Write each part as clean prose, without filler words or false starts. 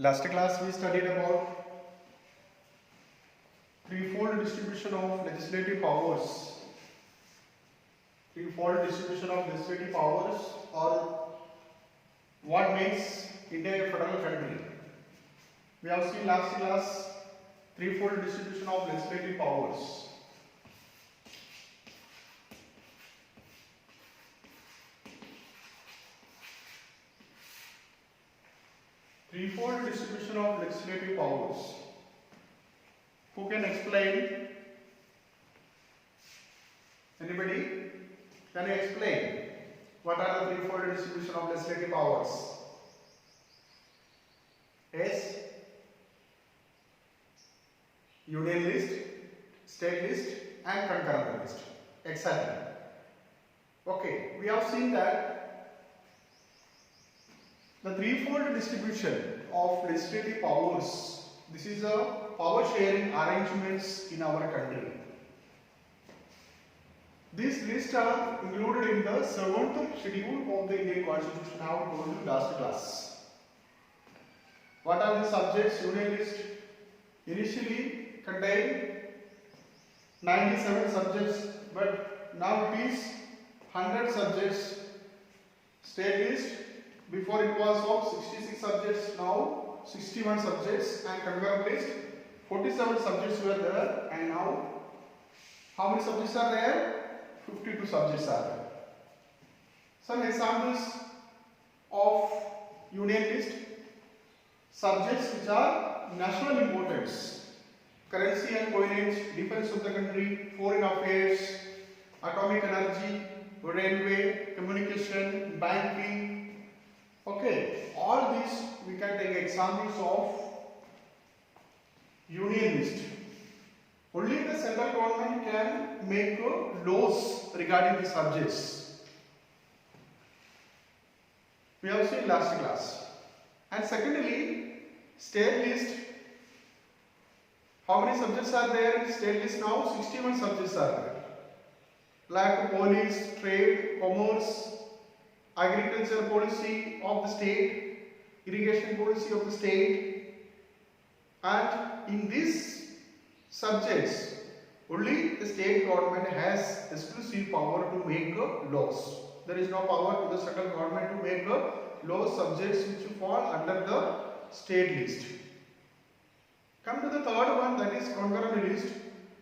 Last class we studied about threefold distribution of legislative powers. Threefold distribution of legislative powers, or what makes India a federal country. We have seen last class threefold distribution of legislative powers. Threefold distribution of legislative powers. Who can explain? Anybody? Can you explain what are the threefold distribution of legislative powers? Yes? Union list, state list, and concurrent list. Exactly. Okay, we have seen that the threefold distribution of legislative powers, this is a power sharing arrangements in our country. These lists are included in the 7th schedule of the Indian Constitution. I have told you last class. What are the subjects? Union list initially contained 97 subjects, but now it is 100 subjects. State list, before it was of 66 subjects, now 61 subjects, and concurrent list 47 subjects were there, and now how many subjects are there? 52 subjects are there. Some examples of union list: subjects which are national importance, currency and coinage, defense of the country, foreign affairs, atomic energy, railway, communication, banking. Okay, all these we can take examples of union list. Only the central government can make laws regarding the subjects. We have seen last class. And secondly, state list. How many subjects are there in state list now? 61 subjects are there. Like police, trade, commerce, agriculture policy of the state, irrigation policy of the state, and in these subjects only the state government has exclusive power to make laws. There is no power to the central government to make laws subjects which fall under the state list. Come to the third one, that is concurrent list,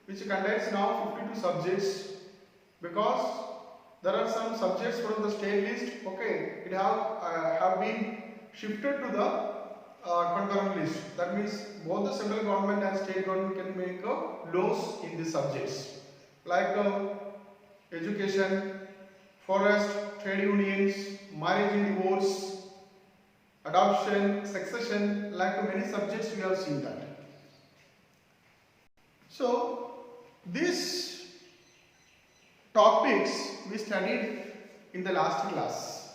which contains now 52 subjects, because there are some subjects from the state list, okay, it have been shifted to the concurrent list. That means both the central government and state government can make laws in these subjects, like education, forest, trade unions, marriage and divorce, adoption, succession, like many subjects we have seen that. So these topics we studied in the last class.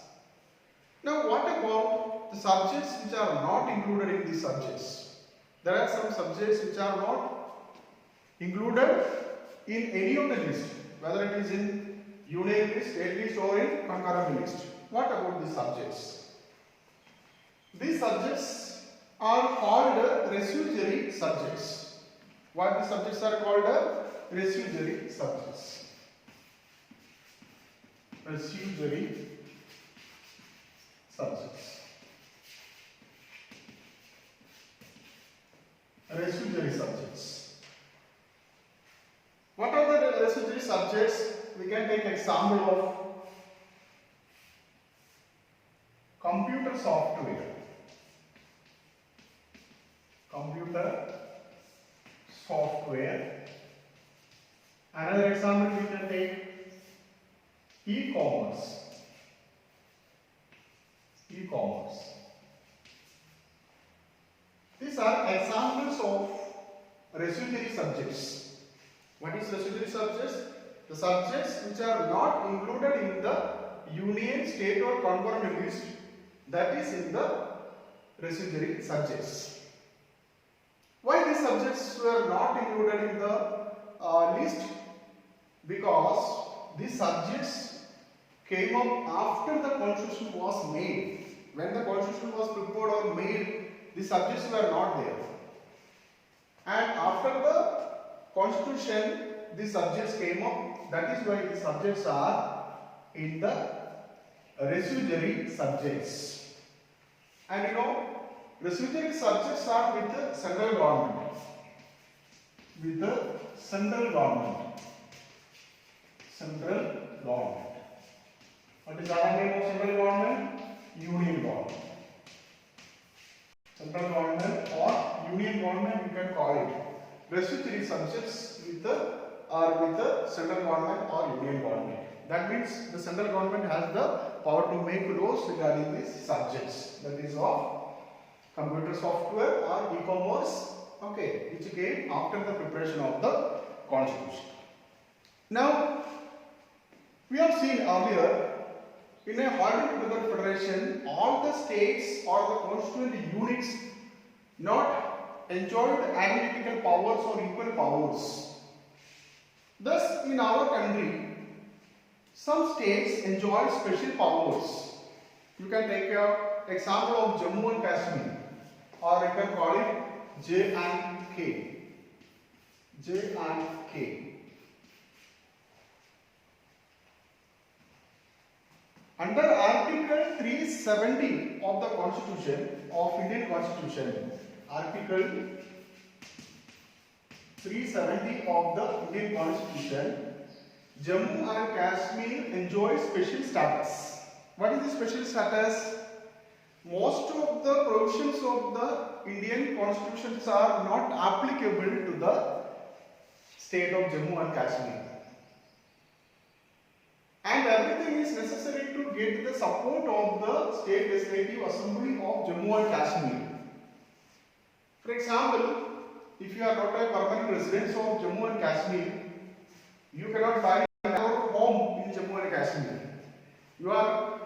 Now what about the subjects which are not included in these subjects? There are some subjects which are not included in any of the list, whether it is in union list, state list, or in concurrent list. What about these subjects? These subjects are called residuary subjects. What the subjects are called? Residuary subjects. Residuary subjects. Residuary subjects. What are the residuary subjects? We can take an example of computer software. Computer software. Another example we can take e-commerce. E-commerce. These are examples of residuary subjects. What is residuary subjects? The subjects which are not included in the union, state, or concurrent list, that is in the residuary subjects. Why these subjects were not included in the list? Because these subjects came up after the constitution was made. When the constitution was prepared or made, the subjects were not there. And after the constitution, the subjects came up. That is why the subjects are in the residuary subjects. And you know, residuary subjects are with the central government. With the central government. Central government. What is the other name of central government? Union government. Central government or union government, you can call it. Residuary subjects with the central government or union government. That means the central government has the power to make laws regarding these subjects. That is of computer software or e-commerce, okay, which came after the preparation of the constitution. Now, we have seen earlier, in a holding together federation, all the states or the constituent units not enjoyed analytical powers or equal powers. Thus, in our country, some states enjoy special powers. You can take an example of Jammu and Kashmir, or you can call it J and K. J and K. Under Article 370 of the Constitution of Indian Constitution, Article 370 of the Indian Constitution, Jammu and Kashmir enjoy special status. What is the special status? Most of the provisions of the Indian constitutions are not applicable to the state of Jammu and Kashmir. And everything is necessary to get the support of the State Legislative Assembly of Jammu and Kashmir. For example, if you are not a permanent resident of Jammu and Kashmir, you cannot buy a home in Jammu and Kashmir. You are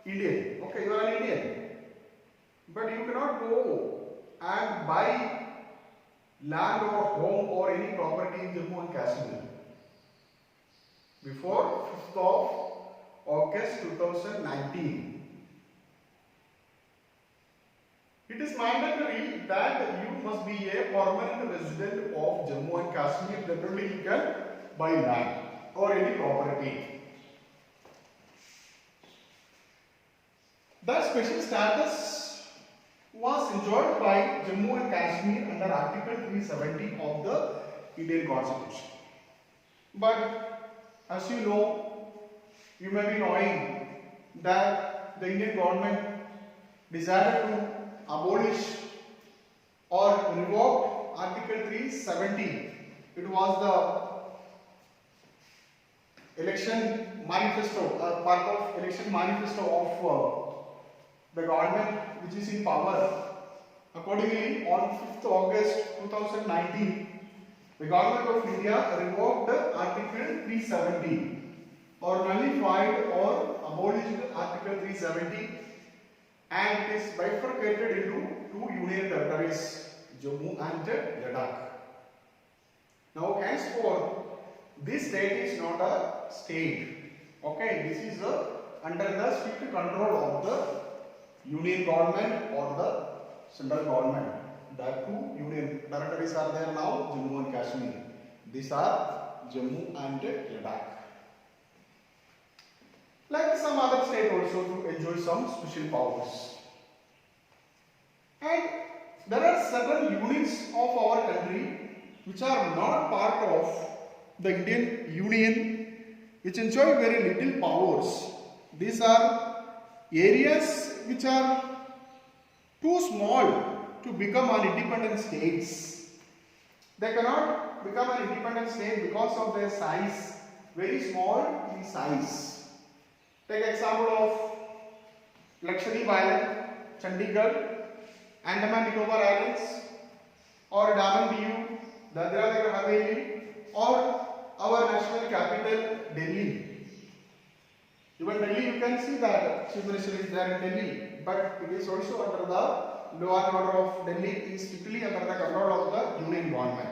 Indian, okay, you are an Indian, but you cannot go and buy land or home or any property in Jammu and Kashmir before 5th of August 2019. It is mandatory that you must be a permanent resident of Jammu and Kashmir. Then only you can buy land or any property. The special status was enjoyed by Jammu and Kashmir under Article 370 of the Indian Constitution. But as you know, you may be knowing that the Indian government decided to abolish or revoke Article 370. It was the election manifesto, part of election manifesto of the government which is in power. Accordingly, on 5th August 2019, the Government of India revoked Article 370 or nullified or abolished Article 370, and it is bifurcated into two union territories, Jammu and Ladakh. Now, henceforth, this state is not a state. Okay, this is under the strict control of the union government or the central government. That two union territories are there now, Jammu and Kashmir. These are Jammu and Ladakh. Like some other state also to enjoy some special powers. And there are several units of our country which are not part of the Indian Union, which enjoy very little powers. These are areas which are too small to become an independent states. They cannot become an independent state because of their size, very small in size. Take example of Lakshadweep Island, Chandigarh, Andaman Nicobar Islands, or Daman Diu, Dadra Nagar Haveli, or our national capital Delhi. Even Delhi, you can see that Chief Minister is there in Delhi, but it is also under the law and order of Delhi, is strictly under the control of the union government.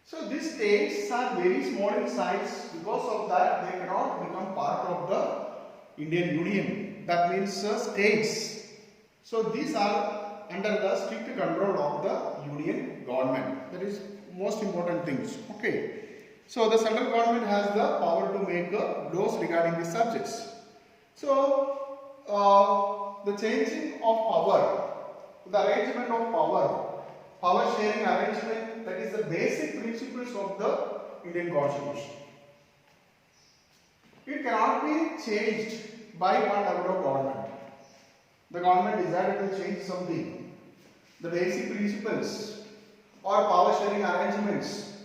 So these states are very small in size. Because of that, they cannot become part of the Indian Union. That means states. So these are under the strict control of the union government. That is most important things. Okay. So the central government has the power to make laws regarding these subjects. So the changing of power, the arrangement of power sharing arrangement, that is the basic principles of the Indian Constitution. It cannot be changed by one level of government. The government decided to change something. The basic principles or power sharing arrangements.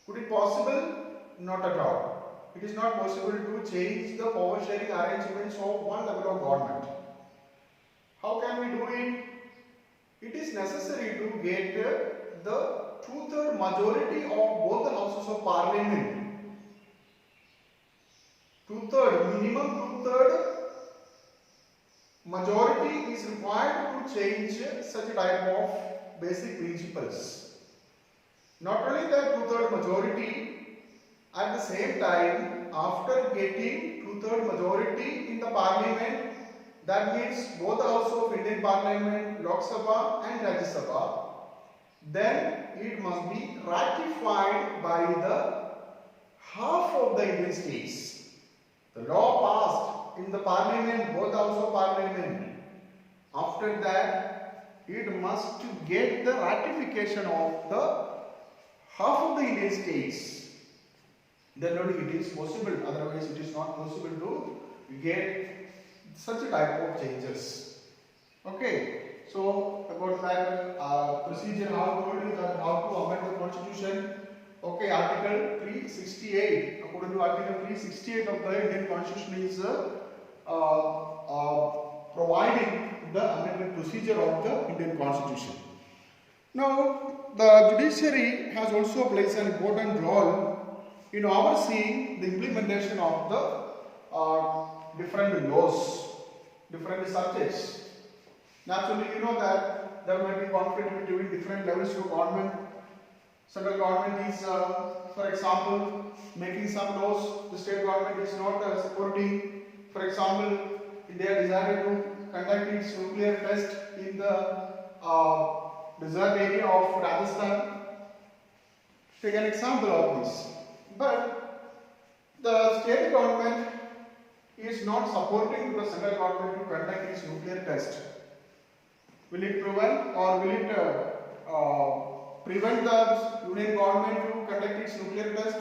Could it possible? Not at all. It is not possible to change the power sharing arrangements of one level of government. How can we do it? It is necessary to get the two-third majority of both the houses of parliament. Minimum two-third majority is required to change such type of basic principles. Not only that two-third majority, at the same time, after getting two-third majority in the parliament, that means both the houses of Indian Parliament, Lok Sabha and Rajya Sabha, then it must be ratified by the half of the Indian states. The law passed in the parliament, both the houses of parliament. After that, it must get the ratification of the half of the Indian states. Then only it is possible, otherwise it is not possible to get such a type of changes. Okay, so about that procedure, how to amend the constitution. Okay, Article 368. According to Article 368 of the Indian Constitution is providing the amendment procedure of the Indian Constitution. Now, the judiciary has also plays an important role in overseeing the implementation of the different laws, different subjects. Naturally, you know that there may be conflict between different levels of government. Central government is, for example, making some laws. The state government is not supporting. For example, India decided to conduct its nuclear test in the desert area of Rajasthan. Take an example of this. But the state government is not supporting the central government to conduct its nuclear test. Will it prevent or will it prevent the union government to conduct its nuclear test?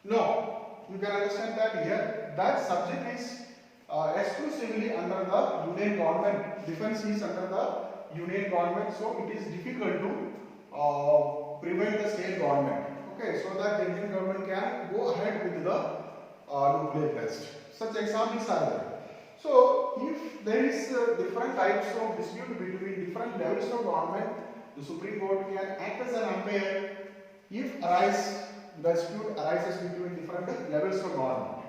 No. You can understand that here that subject is exclusively under the union government. Defense is under the union government, so it is difficult to prevent the state government. Okay, so that the Indian government can go ahead with the nuclear test. Such examples are there. So, if there is different types of dispute between different levels of government, the Supreme Court can act as an umpire if dispute arises between different levels of government.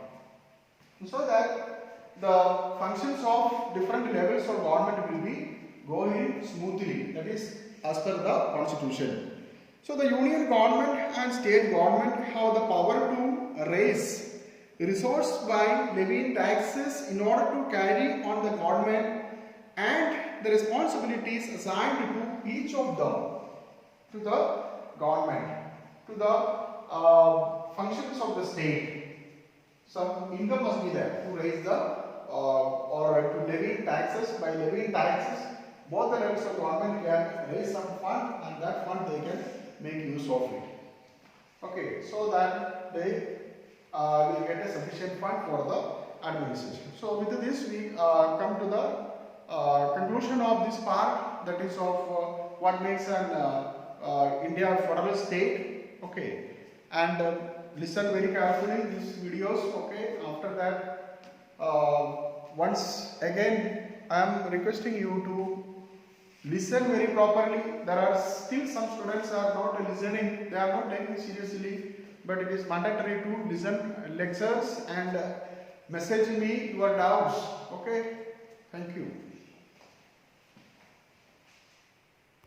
So that the functions of different levels of government will be going smoothly, that is as per the constitution. So the union government and state government have the power to raise resources by levying taxes in order to carry on the government and the responsibilities assigned to each of them, to the government, to the functions of the state. Some income must be there to raise the or to levy taxes. By levying taxes, both the levels of government can raise some fund, and that fund they can make use of it. Okay, so that they will get a sufficient fund for the administration. So with this we come to the conclusion of this part, that is of what makes an India federal state. Okay, and listen very carefully these videos. Okay, after that once again I am requesting you to listen very properly. There are still some students are not listening, they are not taking seriously, but it is mandatory to listen lectures and message me your doubts. Okay, thank you.